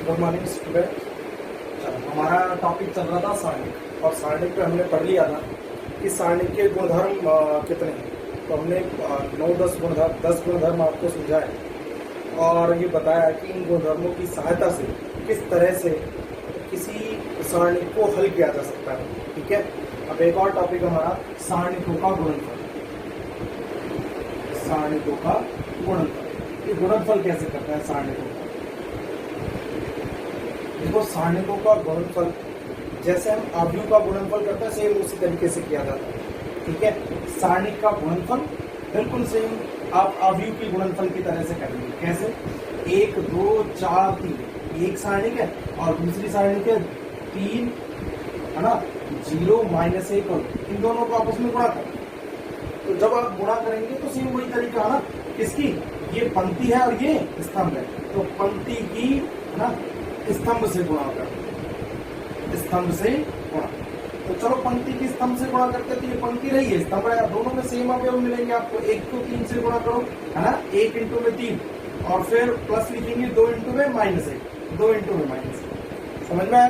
Good morning student. हमारा topic चल रहा था सारणिक, और सारणिक पे हमने पढ़ लिया था कि सारणिक के गुणधर्म कितने हैं। तो हमने 10 गुणधर्म आपको समझाए और ये बताया कि इन गुणधर्मों की सहायता से किस तरह से किसी सारणिक को हल किया जा सकता है। ठीक है, अब एक और टॉपिक हमारा सारणिकों का गुणनफल। सारणिकों का गुणनफल, ये गुणनफल कैसे करता है सारणिकों का। देखो, सारणिकों का गुणनफल जैसे हम आव्यूह का गुणनफल करते हैं सेम उसी तरीके से किया जाता है। ठीक है, सारणिक का गुणनफल बिल्कुल सेम आप आव्यूह की गुणनफल की तरह से करेंगे। कैसे? 1 2 4 3 एक सारणिक है और दूसरी सारणिक है 3, है ना, 0 -1 और इन दोनों को आपस में गुणा करें। तो जब आप गुणा करेंगे तो सेम वही तरीका है ना, किसकी, ये पंक्ति है और ये स्तंभ है, तो पंक्ति की, है ना, स्तंभ से गुणा कर, स्तंभ से गुणा। तो चलो पंक्ति की स्तंभ से गुणा करते हैं, तो ये पंक्ति रही है, स्तंभ है, दोनों में सेम अवयव मिलेंगे आपको। 1 को 3 से गुणा करो, है ना, 1 × में 3 और फिर प्लस लिखेंगे 2 × में -1, 2 × में -1। समझ में आया?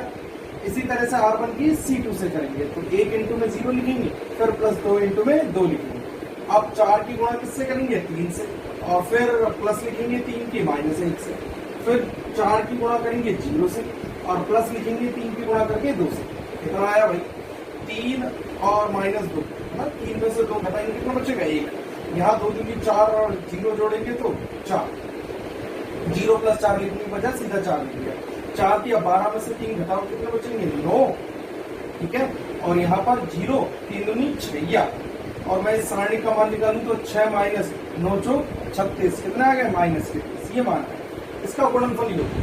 इसी तरह से R1 की C2 से करेंगे, तो 1 × में 0 लिखेंगे, फिर प्लस 2 × में 2 लिखेंगे। अब 4 की गुणा किससे करेंगे? 3 से, और फिर प्लस लिखेंगे 3 की -1 से, फिर 4 की गुणा करेंगे 0 से, और प्लस लिखेंगे 3 की गुणा करके 2 से। कितना आया भाई? 3 और -2, है ना, 3 में से 2 घटाएंगे, कितना बचेगा? 1। यहाँ 2 दूनी 4 और 0 जोड़ेंगे तो 4, 0 + 4 लिखने की बजाय सीधा 4 लिख लिया। 4 की 12 में से 3 घटाओ, कितने बचेंगे? 9। ठीक है, और यहाँ पर 0, 3 दूनी 6, और मैं इस सारणी का मान निकालूं तो 6 - 9 = 36, कितना आ गया? -33। ये मान है, इसका गुणनफल ये होगा।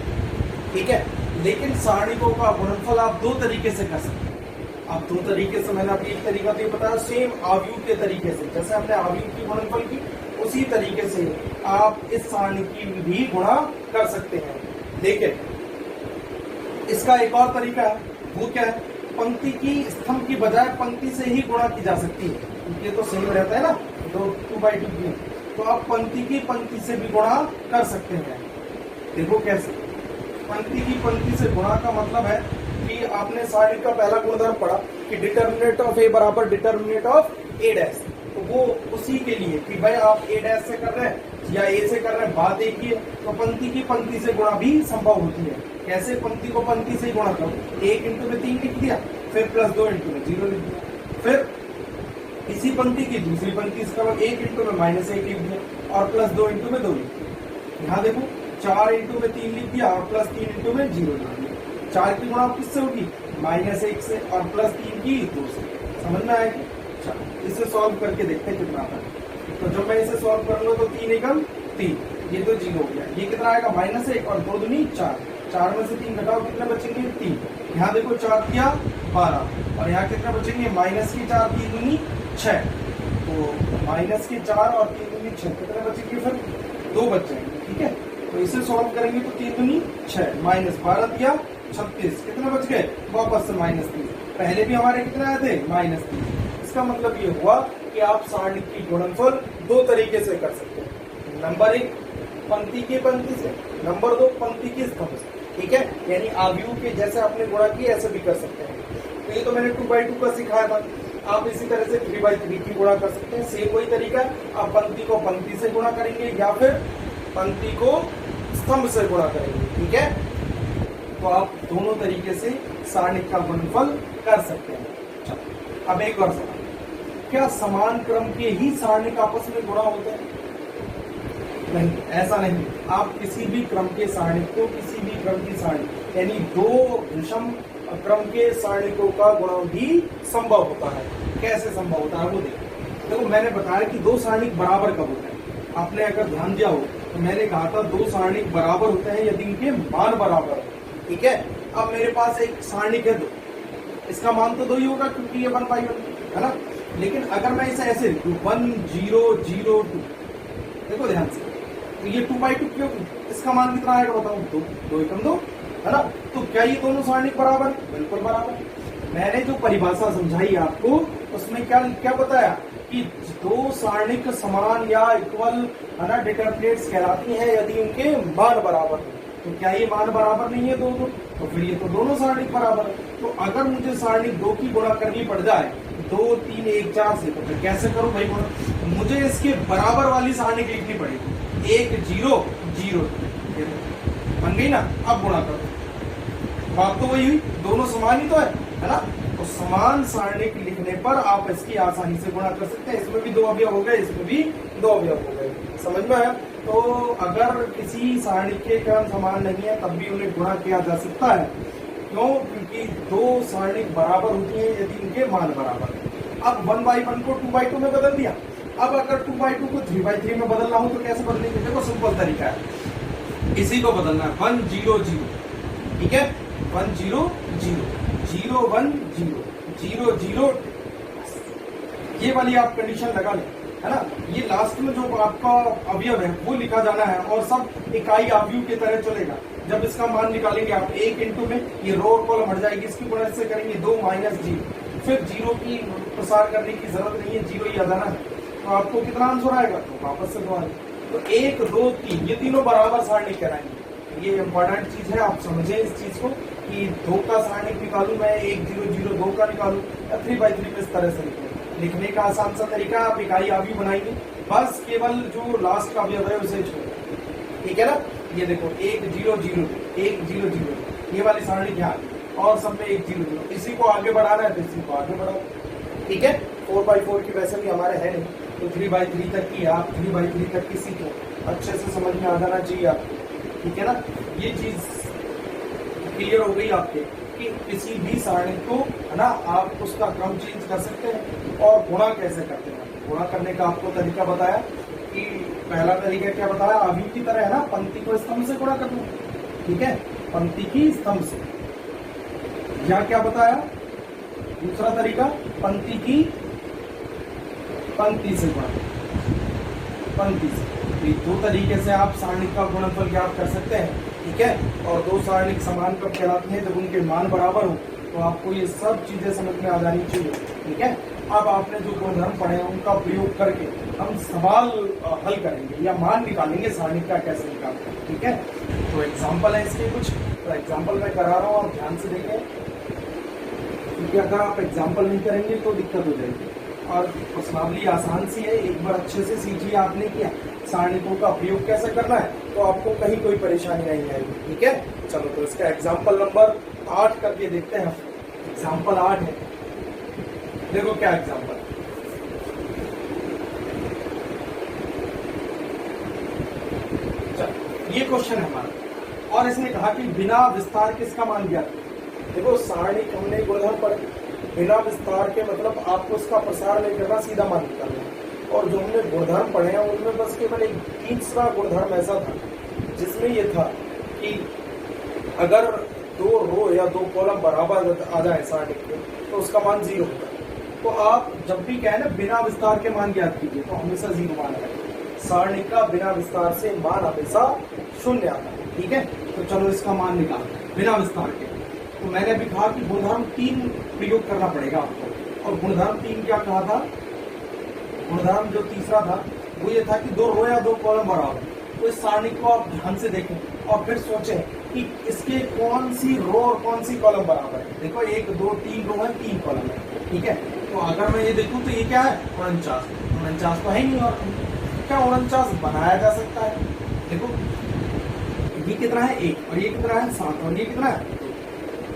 ठीक है, लेकिन सारणिकों का गुणनफल आप 2 तरीके से कर सकते हैं। आप 2 तरीके से, मैंने आपको एक तरीका तो ये बताया सेम आव्यूह के तरीके से, जैसे हमने आव्यूह की गुणनफल की उसी तरीके से आप इस सारणी की भी गुणा कर सकते हैं। लेकिन इसका एक और तरीका है, वो क्या है? पंक्ति की स्तंभ की बजाय पंक्ति से ही गुणा की जा सकती है। ये तो सही रहता है ना, 2/2 की, तो आप पंक्ति की पंक्ति से भी गुणा कर सकते हैं। देखो कैसे? पंक्ति की पंक्ति से गुणा का मतलब है कि आपने सारणी का पहला गुणधर्म पढ़ा कि डिटर्मिनेंट ऑफ ए बराबर डिटर्मिनेंट ऑफ ए डैश, तो वो उसी के लिए कि भाई आप ए डैश से कर रहे हैं या ए से कर रहे हैं, बात एक ही है। तो पंक्ति की पंक्ति से गुणा भी संभव होती है। कैसे? पंक्ति को पंक्ति से ही गुणा करो, 1 × में 3 लिख दिया, फिर प्लस 2 × में 0 लिख दिया, फिर इसी पंक्ति की दूसरी पंक्ति इसका 1 × में -1 लिख दिया, और प्लस 2 × में 2 लिख दिया। यहाँ देखो 4 × में 3 लिख दिया, और प्लस 3 × में 0 लिख दिया। 4 की गुणा किससे होगी? -1 से, और प्लस 3 की 2 से। समझ में आया? अच्छा, इसे सॉल्व करके देखते हैं कितना आता है। तो जब मैं इसे सॉल्व करूंगा तो 3 एकम 3, ये तो 0 हो गया। ये कितना आएगा? -1 और 2 दूनी 4, 4 में से 3 घटाओ, कितने बचेंगे? 3। यहाँ देखो 4 किया 12, और यहाँ कितना बचेंगे? -4 3 दूनी 6, तो -4 और 3 दूनी 6, कितने बचेंगे? फिर 2 बच जाएंगे। ठीक है, तो इसे सॉल्व करेंगे तो 3 दूनी 6, -12 दिया 36, कितने बच गए? वापस से -30। पहले भी हमारे कितने आए थे? -30। इसका मतलब ये हुआ कि आप सारणी की गुणनफल 2 तरीके से कर सकते हैं। नंबर 1 पंक्ति की पंक्ति से, नंबर 2 पंक्ति की स्तंभ से। ठीक है, यानी आव्यूह के जैसे आपने गुणा किया ऐसे भी कर सकते हैं। तो ये तो मैंने 2/2 का सिखाया था। आप इसी तरह से 3/3 की गुणा कर सकते हैं। सेम वही तरीका, आप पंक्ति को पंक्ति से गुणा करेंगे या फिर पंक्ति को स्तंभ से गुणा करेंगे। ठीक है, तो आप दोनों तरीके से सारणिक का गुणनफल कर सकते हैं। चलो, अब एक और सवाल, क्या समान क्रम के ही सारणिक आपस में गुणा होते हैं? नहीं, ऐसा नहीं। आप किसी भी क्रम के सारणिक को किसी भी क्रम की सारणी, यानी 2 विषम क्रम के सारणिकों का गुणा भी संभव होता है। कैसे संभव होता है वो देखो, मैंने बताया कि 2 सारणिक बराबर कब होते हैं। आपने अगर ध्यान दिया हो तो मैंने कहा था 2 सारणिक बराबर होते हैं यदि इनके मान बराबर है। ठीक है, अब मेरे पास एक सारणिक है 2, इसका मान तो 2 ही होगा क्योंकि ये 1/1 है ना। लेकिन अगर मैं इसे ऐसे लिखूं 1 0 0 2, देखो ध्यान से, तो ये 2/2 क्यों? इसका मान कितना आएगा बताओ? 2, 2 एकम 2, है ना। तो क्या ये दोनों सारणिक बराबर? बिल्कुल बराबर। मैंने जो परिभाषा समझाई आपको उसमें क्या बताया कि 2 सारणिक समान या इक्वल, है ना, डिटर्मिनेट्स कहलाती हैं यदि उनके मान बराबर हो। तो क्या ये मान बराबर नहीं है दो दो? तो फिर ये तो दोनों सारणिक बराबर है। तो अगर मुझे सारणिक 2 की गुणा करनी पड़ जाए 2 3 1 4 से, तो फिर कैसे करूं भाई गुणा? मुझे इसके बराबर वाली सारणिक लिखनी पड़ेगी। 1 0 0 बन गई ना। अब गुणा करो, बात तो वही हुई, दोनों समान ही तो है ना। तो समान सारणिक लिखने पर आप इसकी आसानी से गुणा कर सकते हैं। इसमें भी 2 अवयव हो गए, इसमें भी 2 अवयव हो गए। समझ में आया? तो अगर किसी सारणिक के क्रम समान नहीं है तब भी उन्हें गुणा किया जा सकता है। क्यों? क्योंकि 2 सारणिक बराबर होती है यदि इनके मान बराबर है। अब 1/1 को 2/2 में बदल दिया। अब अगर 2/2 को 3/3 में बदलना हो तो कैसे बदलेंगे? देखो सिंपल तरीका है, इसी को बदलना है। 1 0 0, ठीक है, 1 0 0 0 1 0 0 0, ये वाली आप कंडीशन लगा लें, है ना। ये लास्ट में जो आपका अवयव है वो लिखा जाना है और सब इकाई अवयव की तरह चलेगा। जब इसका मान निकालेंगे आप 1 इंटू में ये रो और कॉलम हट जाएगी, इसकी गुणा से करेंगे 2 माइनस 0, फिर 0 की प्रसार करने की जरूरत नहीं है, 0 ही आ जाना है। तो आपको कितना आंसर आएगा? तो वापस से दो आएगा। तो 1 2 3 ये तीनों बराबर सारणिक कराएंगे। ये इंपॉर्टेंट चीज है, आप समझें इस चीज को कि 2 का सारणिक निकालू मैं, 1 0 0 2 का निकालू या 3/3 में इस तरह से लिखने का आसान सा तरीका। आप इकाई अवयव बनाएंगे, बस केवल जो लास्ट का अवयव है उसे छोड़, ठीक है ना। ये देखो 1 0 0 1 0 0, ये वाली सारणी क्या है और सब में 1 0 0, इसी को आगे बढ़ाना है तो इसी को आगे बढ़ाओ, ठीक है। 4/4 की वैसे भी हमारे है नहीं, तो 3/3 तक की आप 3/3 तक की सीखो, अच्छे से समझ में आ जाना चाहिए आपको, ठीक है ना। ये चीज क्लियर हो गई आपके कि किसी भी सारणी को, है ना, आप उसका क्रम चेंज कर सकते हैं। और गुणा कैसे करते हैं? गुणा करने का आपको तरीका बताया कि पहला तरीका क्या बताया? अवयव की तरह, है ना, पंक्ति को स्तंभ से गुणा करना, ठीक है, पंक्ति की स्तंभ से। या क्या बताया? दूसरा तरीका पंक्ति की पंक्ति से गुणा, पंक्ति से। तो 2 तरीके से आप सारणिक का गुणनफल ज्ञात कर सकते हैं, ठीक है। और 2 सारणिक समान कब कहलाती हैं? जब उनके मान बराबर हो। तो आपको ये सब चीजें समझ में आ जानी चाहिए, ठीक है। अब आपने जो गुणधर्म पढ़े हैं उनका प्रयोग करके हम सवाल हल करेंगे या मान निकालेंगे सारणिक का कैसे निकालते हैं, ठीक है। तो एग्जाम्पल है इसके कुछ, तो एग्जाम्पल मैं करा रहा हूँ, आप ध्यान से देखें, क्योंकि अगर आप एग्जाम्पल नहीं करेंगे तो दिक्कत हो जाएगी। और प्रश्नावली आसान सी है, एक बार अच्छे से सीखिए। आपने किया सारणिकों का प्रयोग कैसे करना है तो आपको कहीं कोई परेशानी नहीं आएगी, ठीक है। चलो तो इसका एग्जाम्पल नंबर 8 करके देखते हैं। एग्जाम्पल 8 है, देखो क्या एग्जाम्पल। चलो ये क्वेश्चन है हमारा, और इसने कहा कि बिना विस्तार किसका मान ज्ञात। देखो सारणिक हमने गुणधर्म पढ़े, बिना विस्तार के मतलब आपको उसका प्रसार नहीं करना, सीधा मान निकालना। और जो हमने गुणधर्म पढ़े हैं उनमें बस केवल एक तीसरा गुणधर्म ऐसा था जिसमें ये था कि अगर 2 रो या 2 कॉलम बराबर आ जाए सारणिक के तो उसका मान 0 होता है। तो आप जब भी कहें ना बिना विस्तार के मान ज्ञात कीजिए तो हमेशा 0 मान आएगा। सारणिक का बिना विस्तार से मान हमेशा 0 आता है, ठीक है। तो चलो इसका मान निकालते हैं बिना विस्तार के। तो मैंने अभी कहा कि गुणधर्म 3 प्रयोग करना पड़ेगा आपको, और गुणधर्म 3 क्या कहा था? गुणधर्म जो तीसरा था वो ये था कि 2 रो या 2 कॉलम बराबर। तो इस सारणी को आप ध्यान से देखें और फिर सोचें कि इसके कौन सी रो और कौन सी कॉलम बराबर है। देखो 1 2 3 रो है, 3 कॉलम है, ठीक है। तो अगर मैं ये देखूं तो ये क्या है? 49। 49 तो है ही नहीं, और क्या 49 बनाया जा सकता है? देखो ये कितना है? 1, और ये कितना है? 7, और ये कितना है?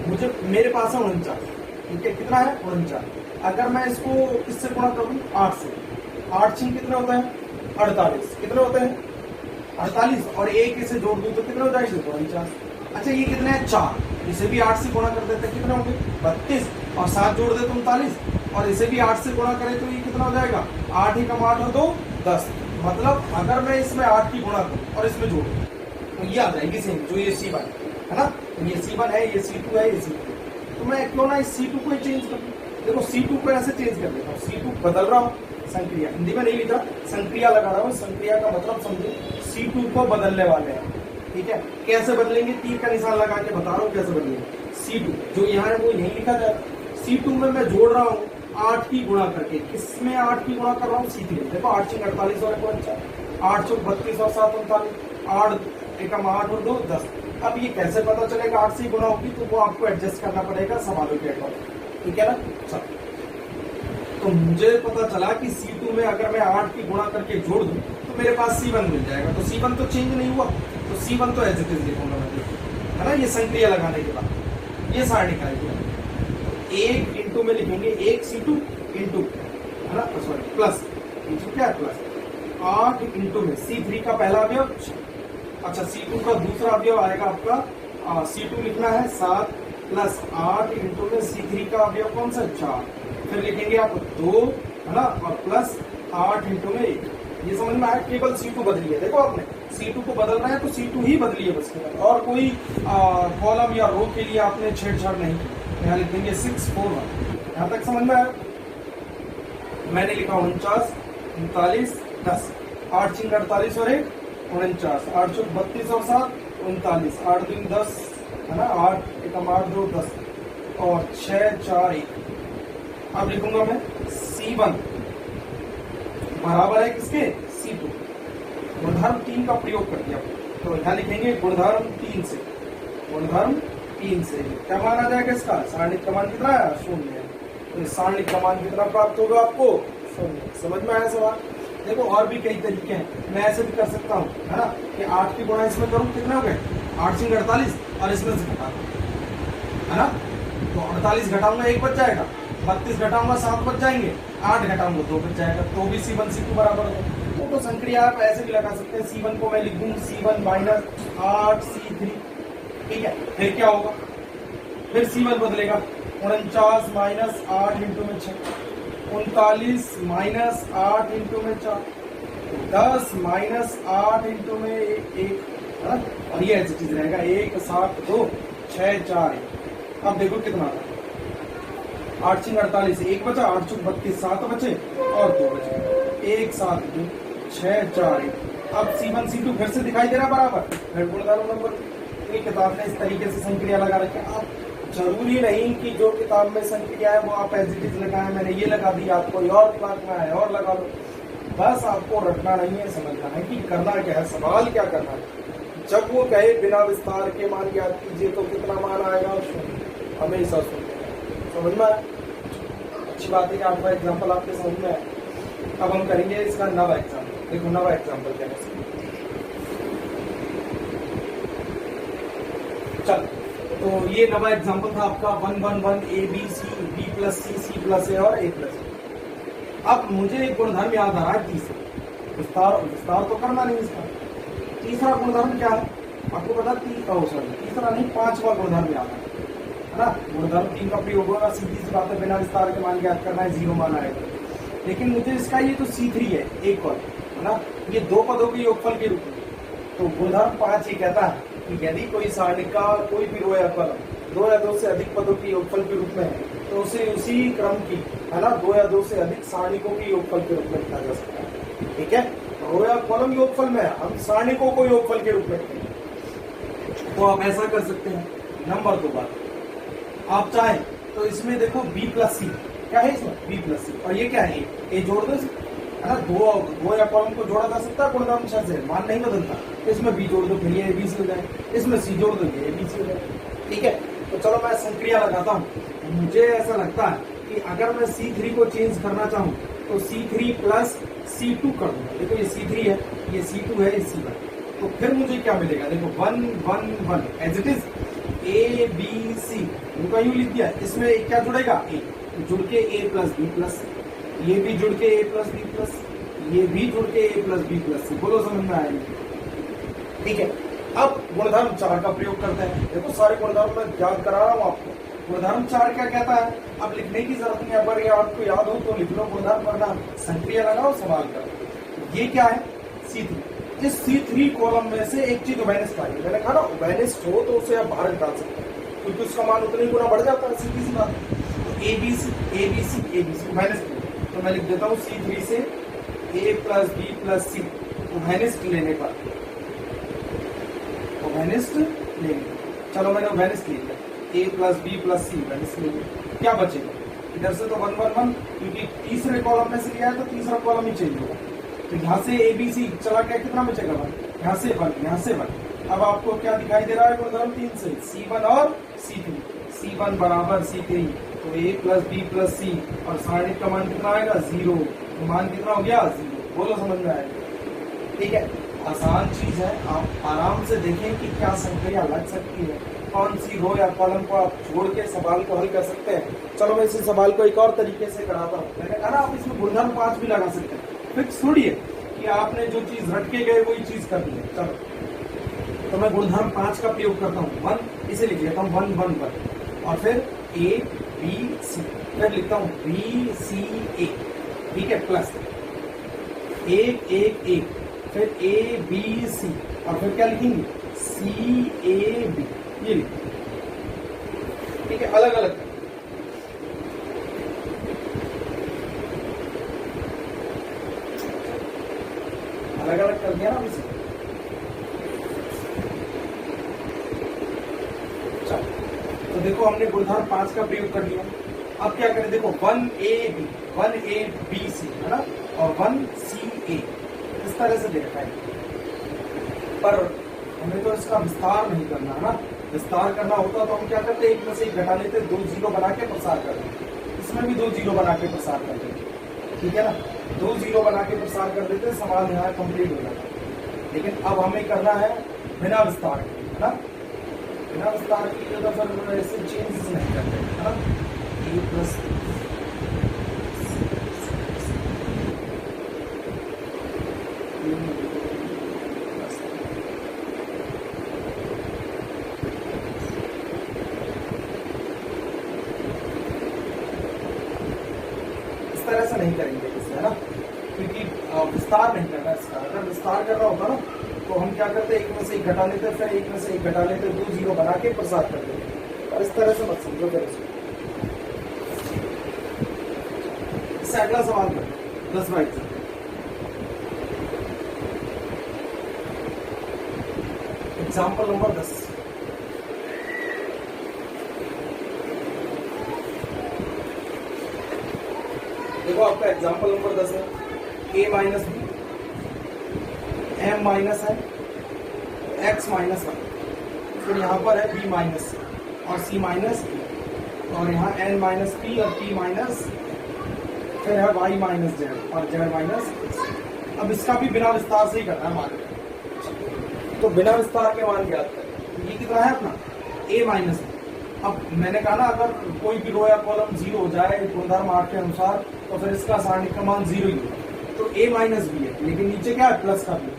मुझे मेरे पास है 49, ठीक है। कितना है? 49। अगर मैं इसको किससे गुणा करूं? 8 से। 8 6 कितने होते हैं? 48। कितने होते हैं? 48, और 1 इसे जोड़ दूं तो कितने हो जाएंगे? 49। अच्छा ये कितने हैं? 4। इसे भी 8 से गुणा कर देते हैं, कितने होंगे? 32, और 7 जोड़ दे तो 39, और इसे भी 8 से गुणा करें तो ये कितना हो जाएगा? 8 ही कम 8 हो तो 10। मतलब अगर मैं इसमें 8 की गुणा करूं और इसमें जोड़ूं तो ये आ जाएगी सेम, जो ये C1 है ना, ये C1 है, ये C2 है, ये C2। तो मैं क्यों ना इस C2 को चेंज कर दूं? देखो C2 को ऐसे चेंज कर देता हूँ, C2 बदल रहा हूँ, संक्रिया हिंदी में नहीं लिखा, संक्रिया लगा रहा हूँ। संक्रिया का मतलब समझो, C2 को बदलने वाले हैं, ठीक है। कैसे बदलेंगे? तीर का निशान लगा के बता रहा हूँ कैसे बदलेंगे। C2 जो यहाँ है वो यही लिखा जाएगा। C2 में मैं जोड़ रहा हूँ 8 की गुणा करके, किसमें 8 की गुणा कर रहा हूँ? C3। देखो 8 6 48 और 49, 8 चौक 32 और 7 39, 8 एकम 8 और 2 10। अब ये कैसे पता चलेगा 8 से ही गुणा होगी, तो वो आपको एडजस्ट करना पड़ेगा सवालों के अकॉर्डिंग, ठीक है ना। चलो, तो मुझे पता चला कि C2 में अगर मैं 8 की गुणा करके जोड़ दूं तो मेरे पास C1 मिल जाएगा। तो C1 तो चेंज नहीं हुआ, तो C1 तो एज इट इज लिखूंगा मैं, है ना। ये संक्रिया लगाने के बाद ये सारणी का है, एक इंटू में लिखेंगे 1 C2 इंटू, है ना, सॉरी प्लस, इंटू क्या है प्लस 8 इंटू में C3 का पहला अवयव, अच्छा C2 का दूसरा अवयव आएगा आपका C2 लिखना है 7 प्लस 8 इंटू में C3 का अवयव कौन सा 4, फिर लिखेंगे आप 2, है ना, और प्लस 8 इंटू में 1। ये समझ में आया, केवल C2 बदली है। देखो आपने C2 को बदलना है तो C2 ही बदली है बस, और कोई कॉलम या रो के लिए आपने छेड़छाड़ नहीं की। यहाँ लिख देंगे 6 4 1। यहाँ तक समझ में आया। मैंने लिखा 49 39 10, 8 चिंग 48 और 1 49, 8 चौक 32 और 7 39, 8 दिन 10, है ना, 8 एकम 8 2 10 और 6 4 1। अब लिखूंगा मैं C1 बराबर है किसके C2। गुणधर्म 3 का प्रयोग कर दिया, तो यहाँ लिखेंगे गुणधर्म 3 से, गुणधर्म 3 से क्या मान आ जाएगा इसका, सारणिक का मान कितना है 0। तो सारणिक का मान कितना प्राप्त होगा आपको 0। समझ में आया सवाल। देखो और भी कई तरीके हैं, मैं ऐसे भी कर सकता हूँ, है ना, कि 8 की गुणा इसमें करूँ, कितना हो गए 8 सिंह 48 और इसमें से घटा, है ना, तो 48 घटाऊंगा 1 बच जाएगा, 32 घटाऊंगा 7 बच जाएंगे, 8 घटाऊंगा 2 बच जाएगा, तो भी C1 C2 बराबर होगा। तो संक्रिया आप ऐसे भी लगा सकते हैं, C1 को मैं लिख दूं C1 माइनस 8 C3, ठीक है। फिर क्या होगा, फिर C1 बदलेगा 49 माइनस 8 इंटू में 6, 39 माइनस 8 इंटू में 4, 10 माइनस 8 इंटू में 1, और ये ऐसी चीज रहेगा 1 7 2 6 4 1। अब देखो कितना था, 8 चिंग 48 1 बचा, 8 चुक 32 7 बचे और 2 बचे, 1 7 2 6 4 1। अब C1 C2 फिर से दिखाई दे रहा बराबर, फिर गुणधर्म नंबर। ये किताब में इस तरीके से संक्रिया लगा रखे। आप जरूरी नहीं कि जो किताब में संक्रिया है वो आप एज इट इज लगाए, मैंने ये लगा दी, आपको और दिमाग में आया और लगा लो। बस आपको रटना नहीं है, समझना है कि करना क्या है, सवाल क्या करना है। जब वो कहे बिना विस्तार के मान याद कीजिए तो कितना मान आएगा, हमेशा सुनते, समझ में आया। अच्छी बात है कि आपका एग्जाम्पल आपके समझ में आया। अब हम करेंगे इसका नवा एग्जाम्पल। देखो नवा एग्जाम्पल क्या है, चल। तो ये नवा एग्जाम्पल था आपका 1 1 1 A B C B plus C plus A और A प्लस। अब मुझे एक गुणधर्म याद आ रहा है तीसरा, विस्तार तो करना नहीं इसका। तीसरा गुणधर्म क्या है आपको पता, तीसरा नहीं 5वां गुणधर्म याद है ना। गुणधर्म 3 का प्रयोग होगा, सीधी सी बात है, बिना विस्तार के मान याद करना है, 0 मान आएगा। लेकिन मुझे इसका ये तो C3 है एक और, है ना, ये 2 पदों के योगफल के रूप में। तो गुणधर्म 5 ये कहता है कि यदि कोई सारणी का कोई भी रो या कॉलम 2 या 2 से अधिक पदों के योगफल के रूप में है तो उसे उसी क्रम की, है ना, 2 या 2 से अधिक सारणिकों के योगफल के रूप में लिखा जा सकता है। ठीक है, रो या कॉलम योगफल में हम सारणिकों को योगफल के रूप में लिखेंगे। तो आप ऐसा कर सकते हैं। नंबर 2 बात, आप चाहें तो इसमें देखो B प्लस C क्या है, इसमें B प्लस C, और ये क्या है A जोड़ दो, है ना। दो या कॉलम को जोड़ा जा सकता है गुणधर्म से, मान नहीं बदलता। तो इसमें B जोड़ दो, फिर ये ABC हो जाए, इसमें C जोड़ दो, ये ABC हो जाए। ठीक है, तो चलो मैं संक्रिया लगाता हूँ। मुझे ऐसा लगता है कि अगर मैं C3 को चेंज करना चाहूँ तो C3 प्लस C2 कर दूंगा। देखो ये C3 है, ये C2 है, ये C1। तो फिर मुझे क्या मिलेगा, देखो 1 1 1 as it is A B C, उनका यूं लिख दिया। इसमें क्या जुड़ेगा, A जुड़ के A प्लस B प्लस, ये भी जुड़ के A प्लस B प्लस, ये भी जुड़ के A प्लस B प्लस। बोलो समझ में आएगी। ठीक है, अब गुणधर्म 4 का प्रयोग करते हैं। देखो सारे गुणधर्म मैं याद करा रहा हूँ आपको। गुणधर्म 4 क्या कहता है, अब लिखने की जरूरत नहीं है, अगर ये आपको याद हो तो लिख लो। गुणधर्म वरना संक्रिया लगाओ, सवाल करो। ये क्या है C3। इस C3 कॉलम में से एक चीज ओबेनिस्ट आई, मैंने कहा ना ओबेनिस्ट हो तो उसे आप बाहर निकाल सकते हैं क्योंकि उसका मान उतने गुना बढ़ जाता है, सीधी सी बात। तो ABC ओबेनिस्ट, तो मैं लिख देता हूँ C3 से A plus B plus C ओबेनिस्ट लेने पर, ओबेनिस्ट लेंगे। चलो मैंने ओबेनिस्ट ले लिया, A plus B plus C ओबेनिस्ट ले लिया। क्या बचेगा, इधर से तो 1 1 1 क्योंकि तीसरे कॉलम में से लिया है तो तीसरा कॉलम ही चेंज होगा। तो यहाँ से ABC चला गया, कितना बचेगा 1, यहाँ से 1, यहाँ से 1, अब आपको क्या दिखाई दे रहा है गुणधर्म 3 से, C1 और C3, C1 बराबर C3, तो A प्लस बी प्लस सी, और सारणिक का मान कितना आएगा 0, तो मान कितना हो गया 0। बोलो समझ में आएगा? ठीक है, आसान चीज है, आप आराम से देखें कि क्या संक्रिया लग सकती है, कौन सी रो या कॉलम को आप छोड़ के सवाल को हल कर सकते हैं। चलो मैं इसी सवाल को एक और तरीके से कराता हूँ। मैंने कहा ना आप इसमें गुणधर्म 5 भी लगा सकते हैं, फिक्स थोड़ी है कि आपने जो चीज रट के गए वही चीज कर दी है। चलो तो मैं गुणधर्म 5 का प्रयोग करता हूँ, 1 इसे लिख लेता हूँ 1 1 1, और फिर A B C, फिर लिखता हूँ B C A, ठीक है, प्लस 1 1 1, फिर A B C, और फिर क्या लिखेंगे C A B, ये लिखेंगे, ठीक है, अलग अलग अलग अलग कर दिया ना इसे। तो देखो हमने गुणधर्म 5 का प्रयोग कर लिया। अब क्या करें, देखो 1AB है ना, और 1CA इस तरह से दे रखा है, पर हमें तो इसका विस्तार नहीं करना है ना। विस्तार करना होता तो हम क्या करते, एक में से एक घटा लेते, 2 0 बना के प्रसार कर देते, इसमें भी 2 0 बना के प्रसार कर देते, ठीक है ना, 2 0 बना के प्रसार कर देते, सवाल यहाँ कंप्लीट हो जाता। लेकिन अब हमें करना है बिना विस्तार के, है ना, बिना विस्तार के तो फिर ऐसे चेंजेस नहीं करते, है ना। A प्लस इस तरह से नहीं करेंगे इसे, है ना, क्योंकि विस्तार नहीं करना इसका। अगर विस्तार करना होता ना तो हम क्या करते, एक में से एक घटा लेते, फिर एक में से एक घटा लेते, 2 0 बना के प्रसार कर देते, और इस तरह से मत समझो। फिर इससे अगला सवाल कर 10 बाई 10। एग्जाम्पल नंबर 10, देखो आपका एग्जाम्पल नंबर 10 है, A minus B, M minus है, X माइनस 1, फिर यहाँ पर है B माइनस और C माइनस B, और यहाँ N माइनस P और P माइनस, फिर है Y माइनस Z और Z माइनस। अब इसका भी बिना विस्तार से ही करना है मान, तो बिना विस्तार के मान ज्ञात करें। ये कितना है अपना A माइनस। अब मैंने कहा ना अगर कोई भी रो या कॉलम 0 हो जाए गुणधर्म 8 के अनुसार, तो फिर इसका सारणिक का मान 0 ही होगा। तो A माइनस बी है, लेकिन नीचे क्या है प्लस का बी।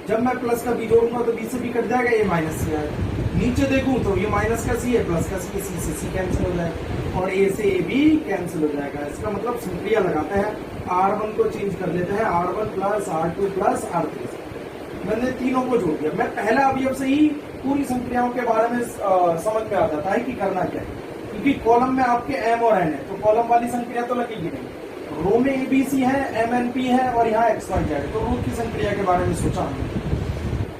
जब मैं प्लस का बी जोड़ूंगा तो बी से बी कट जाएगा, A माइनस सी आएगा। नीचे देखूं तो ये माइनस का सी है, प्लस का सी है, सी से सी कैंसिल हो जाएगा, और A से A भी कैंसिल हो जाएगा। इसका मतलब संक्रिया लगाते हैं, R1 को चेंज कर लेते हैं, R1 plus R2 plus R3। मैंने तीनों को जोड़ दिया। मैं पहला अवयव से ही पूरी संक्रियाओं के बारे में समझ में आ जाता है कि करना क्या है, क्योंकि कॉलम में आपके M और N है, तो कॉलम वाली संक्रिया तो लगेगी नहीं। रो में ABC है, MNP है, और यहाँ XYZ, तो रो की संक्रिया के बारे में सोचा हमने।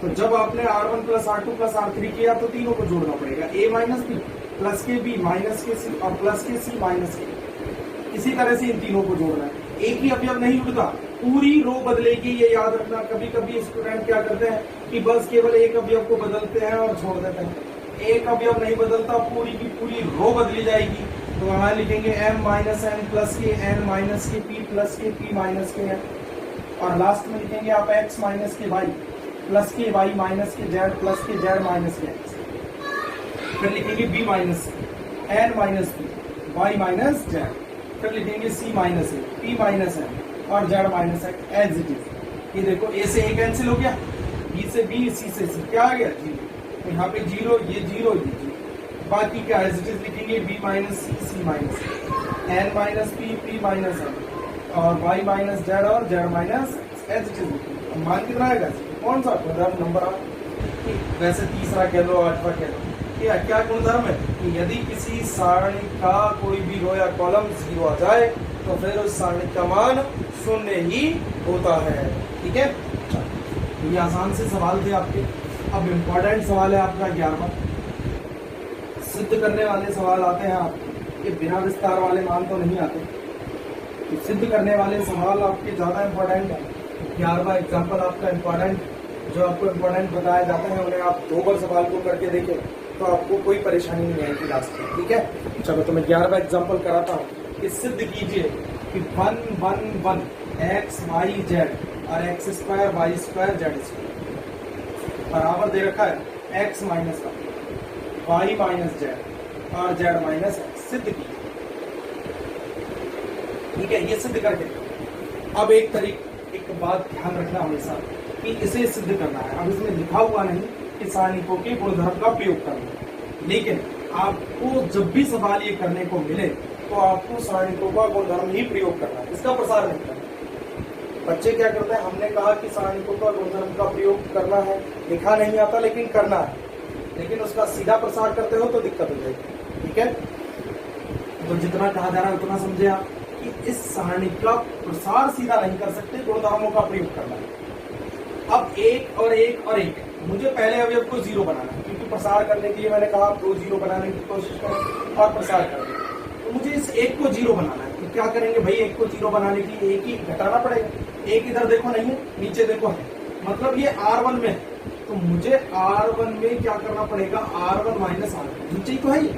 तो जब आपने R1 plus R2 plus R3 किया तो तीनों को जोड़ना पड़ेगा, A माइनस बी प्लस के B माइनस के C और प्लस के C माइनस के। इसी तरह से इन तीनों को जोड़ना है। एक ही अवयव नहीं उठता, पूरी रो बदलेगी, ये याद रखना। कभी कभी स्टूडेंट क्या करते हैं कि बस केवल एक अवयव को बदलते हैं और छोड़ देते हैं। एक अवयव नहीं बदलता, पूरी की पूरी रो बदली जाएगी। तो वहां लिखेंगे M माइनस N प्लस के N माइनस के P प्लस के P माइनस के N, और लास्ट में लिखेंगे आप X माइनस के Y प्लस के Y माइनस के Z प्लस के Z माइनस के X। फिर लिखेंगे B minus N minus P Y minus Z, फिर लिखेंगे C minus A P minus N और Z minus X as it is. ये देखो A से A कैंसिल हो गया, B से B, C से C क्या आ गया 0, तो यहाँ पे 0, ये 0, ये 0। बाकी क्या एज इट इज लिखेंगे B minus C, C minus N minus P, P minus N और Y माइनस Z और Z minus as it is. मान कितना आएगा, कौन सा गुणधर्म नंबर 8, वैसे तीसरा कह लो, 8वां कह लो। क्या गुणधर्म है कि यदि किसी सारणी का कोई भी रो या कॉलम 0 आ जाए तो फिर उस सारणी का मान 0 ही होता है। ठीक है, ये आसान से सवाल थे आपके। अब इम्पोर्टेंट सवाल है आपका 11वां, सिद्ध करने वाले सवाल आते हैं आपके। ये बिना विस्तार वाले मान तो नहीं आते, तो सिद्ध करने वाले सवाल आपके ज्यादा इम्पोर्टेंट है। 11वां एग्जाम्पल आपका इम्पोर्टेंट जो आपको इम्पोर्टेंट बताया जाता है उन्हें आप 2 बार सवाल को करके देखें तो आपको कोई परेशानी नहीं आएगी लास्ट में, ठीक है। चलो तो मैं 11वां एग्जाम्पल कराता हूँ कि सिद्ध कीजिए कि 1 1 1 x y z और x square y square z square बराबर दे रखा है x minus y minus z और z माइनस x। सिद्ध कीजिए, ठीक है, ये सिद्ध करके। अब एक बात ध्यान रखना हमेशा कि इसे सिद्ध करना है। अब इसमें लिखा हुआ नहीं कि सारणिकों के गुणधर्म का प्रयोग करना है, लेकिन आपको जब भी सवाल ये करने को मिले तो आपको सारणिकों का गुणधर्म ही प्रयोग करना है, इसका प्रसार नहीं करना। बच्चे क्या करते हैं, हमने कहा कि सारणिकों का गुणधर्म का प्रयोग करना है, लिखा नहीं आता लेकिन करना है, लेकिन उसका सीधा प्रसार करते हो तो दिक्कत हो जाएगी, ठीक है। तो जितना कहा जा रहा है उतना समझे आप कि इस सारणी का प्रसार सीधा नहीं कर सकते, गुणधर्मों का प्रयोग करना है। अब एक और एक और एक, मुझे पहले अवयव को 0 बनाना है, क्योंकि प्रसार करने के लिए मैंने कहा आप 2 0 बनाने की कोशिश करें और प्रसार करें। तो मुझे इस एक को 0 बनाना है, तो क्या करेंगे भाई, एक को 0 बनाने के लिए एक ही घटाना पड़ेगा। एक इधर देखो नहीं है, नीचे देखो है, मतलब ये R1 में है, तो मुझे R1 में क्या करना पड़ेगा, R1 माइनस R2, नीचे ही तो है ये।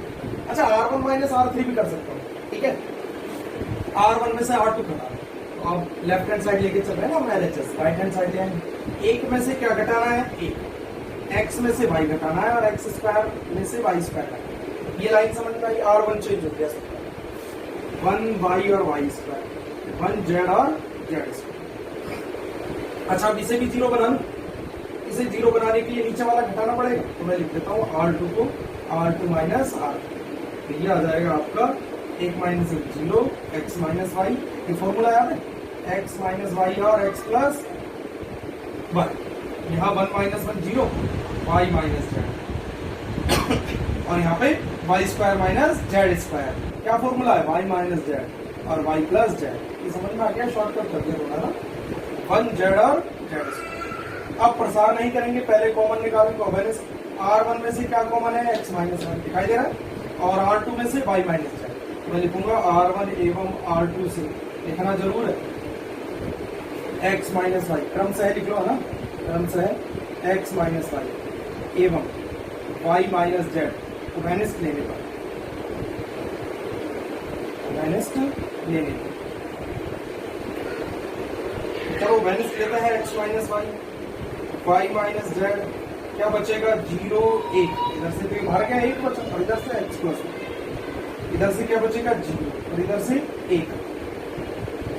अच्छा, R1 माइनस R3 भी कर सकता हूँ, ठीक है। R1 में से R2 घटा, तो अब लेफ्ट हैंड साइड लेके चल रहे हैं ना हम LHS, राइट हैंड साइड लेंगे। एक में से क्या घटाना है, एक, x में से y घटाना है और x स्क्वायर में से y स्क्वायर। ये लाइन समझ में आई, R1 चेंज हो गया, 1y और y स्क्वायर, 1z और z स्क्वायर। अच्छा, अब इसे भी 0 बना लूं, इसे 0 बनाने के लिए नीचे वाला घटाना पड़ेगा, तो मैं लिख देता हूँ R2 को R2 माइनस R2, तो ये आ जाएगा आपका 1 माइनस 0 x माइनस y। ये फॉर्मूला याद है, x माइनस y और x प्लस 1, यहाँ 1 माइनस 1 0, y माइनस z और यहाँ पे y square minus z square. क्या फॉर्मूला है, y माइनस z और y प्लस z। ये समझ में आ गया, शॉर्टकट कर दिया थोड़ा ना, 1z और z स्क्वायर। अब प्रसार नहीं करेंगे, पहले कॉमन निकालेंगे, कॉमन R1 में से क्या कॉमन है, x माइनस 1 दिखाई दे रहा है, और R2 में से y माइनस z। मैं लिखूंगा R1 एवं R2 से, लिखना जरूर है x माइनस वाई, क्रम से लिख लो है ना, क्रम से है x माइनस वाई एवं y माइनस z को माइनस लेने पर, माइनस लेने पर, चलो माइनस लेता है x minus Y, y minus z, क्या बचेगा 0 1, इधर से तो बाहर क्या 1 बचा, और इधर से x प्लस, इधर से क्या बचेगा 0 और इधर से 1,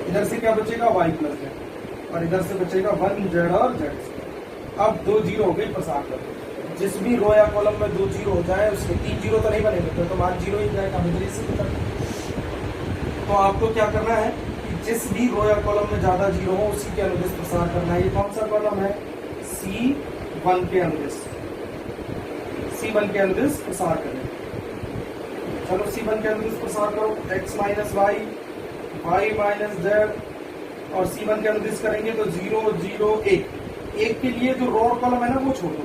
इधर से क्या बचेगा y प्लस z और इधर से बचेगा 1z और z। अब 2 0 हो गई, प्रसार कर दो। जिस भी रो या कॉलम में 2 0 हो जाए, उसके 3 0 तो नहीं बनेंगे, तो मान 0 ही जाएगा, हमें तो इसी पता। तो आपको क्या करना है कि जिस भी रो या कॉलम में ज्यादा 0 हो उसी के अनुदिश प्रसार करना है। ये कौन सा कॉलम है, C1 के अनुदिश, C1 के अनुदिश प्रसार करें। चलो C1 के अनुदिश प्रसार करो, x minus Y, y minus z, और C1 के अनुदिश करेंगे तो 0 0 1, 1 के लिए जो रो और कॉलम है ना वो छोड़ दो,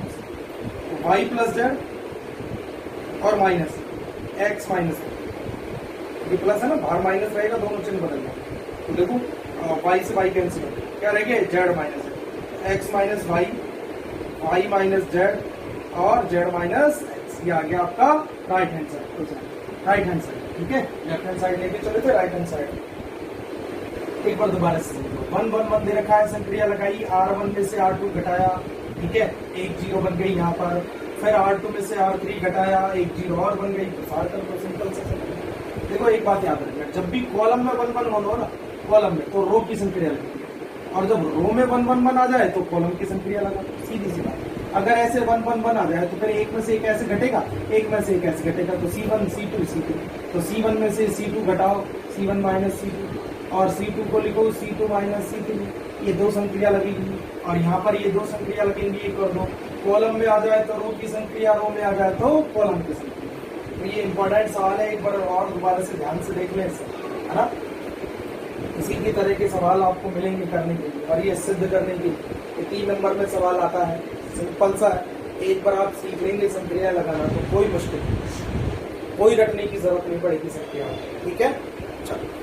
तो y प्लस z और माइनस x माइनस, ये प्लस है ना, बाहर माइनस रहेगा, दोनों चिन्ह बदलना। तो देखो y से y कैंसिल हो, क्या रहेगा z minus x minus y, y minus z और z माइनस x। ये आ गया आपका right hand side, right hand side, ठीक है। लेफ्ट हैंड साइड लेके चले थे, राइट हैंड साइड एक बार दोबारा से 1 1 1 दे रखा है, संक्रिया लगाई, R1 में से R2 घटाया, ठीक है, 1 0 बन गई यहाँ पर, फिर R2 में से R3 घटाया, 1 0 और बन गई, प्रसार कर दो, सिंपल से। देखो एक बात याद रखना, जब भी कॉलम में 1 1 1 हो ना, कॉलम में, तो रो की संक्रिया लगती है, और जब रो में 1 1 1 आ जाए तो कॉलम की संक्रिया लगा, सीधी सी बात। अगर ऐसे 1 1 1 आ जाए तो फिर एक में से एक ऐसे घटेगा, एक में से एक ऐसे घटेगा, तो C1 C2 C2, तो C1 में से C2 घटाओ, C1 माइनस C2, और C2 को लिखो C2 माइनस C3, ये 2 संक्रिया लगेगी, और यहाँ पर ये 2 संक्रिया लगेंगी, 1 और 2, कॉलम में आ जाए तो रो की संक्रिया, रो में आ जाए तो कॉलम की संक्रिया। तो ये इंपॉर्टेंट सवाल है, एक बार और दोबारा से ध्यान से देख लें, है ना। इसी की तरह के सवाल आपको मिलेंगे करने के लिए, और ये सिद्ध करने के लिए 3 नंबर में सवाल आता है, सिंपल सा है, एक बार आप सीख लेंगे संक्रिया लगाना तो कोई मुश्किल नहीं, कोई रटने की जरूरत नहीं पड़ेगी संक्रिया, ठीक है। चलो।